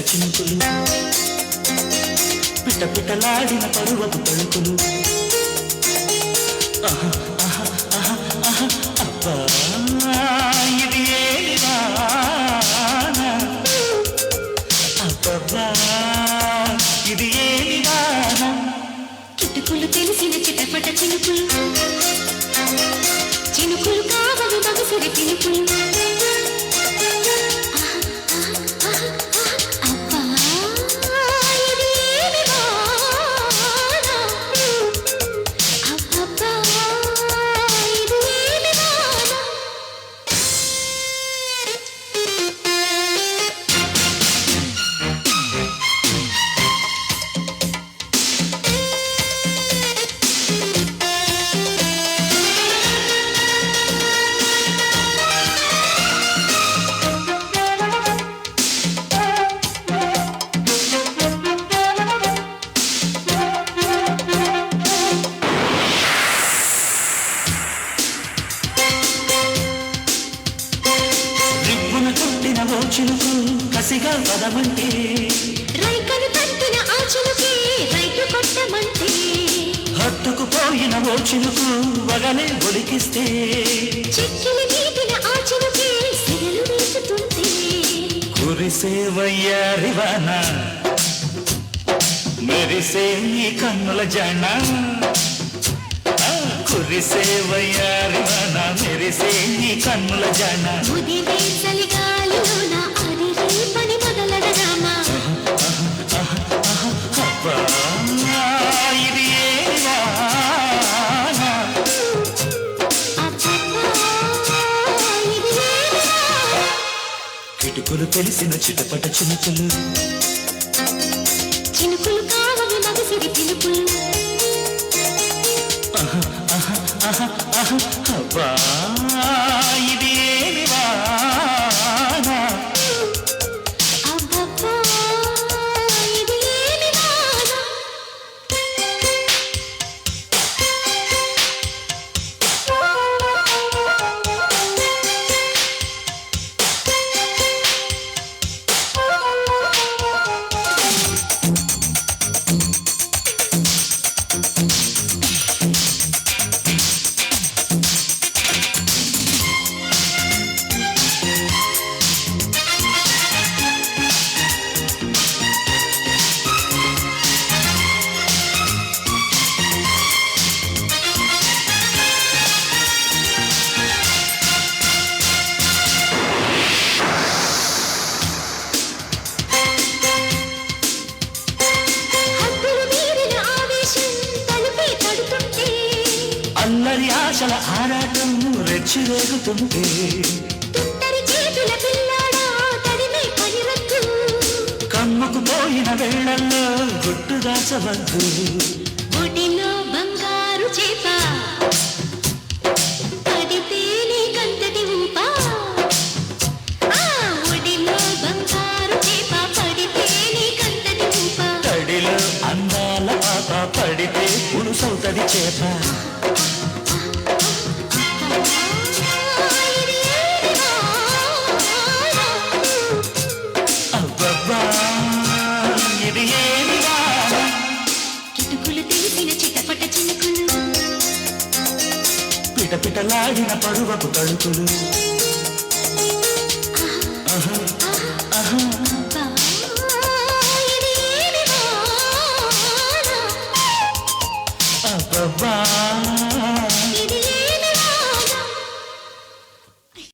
చినుకులు పిట్ట పిట్టలాడిన పరువపు తలుకులు అబ్బా ఇది ఏమి వాన అబ్బబ్బా ఇది ఏమి వాన కిటుకులు తెలిసిన చిటపట చినుకులు చినుకులు కావవి మగసిరి పిలుపులు చినుకు కసిగా పదమంటే రైకను తట్టిన ఆ చినుకే రైతు కొట్టమంటే హత్తుకుపోయిన ఓ చినుకు వగలే ఒలికిస్తే చెక్కిలి నీటిన ఆ చినుకే సిగలు వేసుతుంటే కురిసే వయ్యారివాన మెరిసే నీ కన్నుల జన కురిసే వయ్యారివాన మెరిసే నీ కన్నుల జన ఉదిరే చలిగాలిలోన అరిరే పని మొదలడదామా అబ్బా ఇది ఏమి వాన కిటుకులు తెలిసిన చిటపట చినుకులు చినుకులు కావవి మగసిరి పిలుపులు అబ్బా ఇది ఏమి వాన అబ్బబ్బా ఇది ఏమి వాన అల్లరి ఆశల ఆరాటం రెచ్చిరేగుతుంటే తుంటరి చేతుల పిల్లాడా తడిమే పనిరద్దు కమ్ముకు పోయిన వేళల్లో గుట్టు దాచవద్దు ఒడిలో బంగారు చేప పడితే నీకంతటి ఊప ఒడిలో బంగారు చేప పడితే నీకంతటి ఊప తడిలో అందాల పాప పడితే పులుసవుతది చేప అబ్బబ్బా ఇది ఏమి వాన కిటుకులు తెలిసిన చిటపట చినుకులు పిట పిటలాడిన పరువపు తలుకులు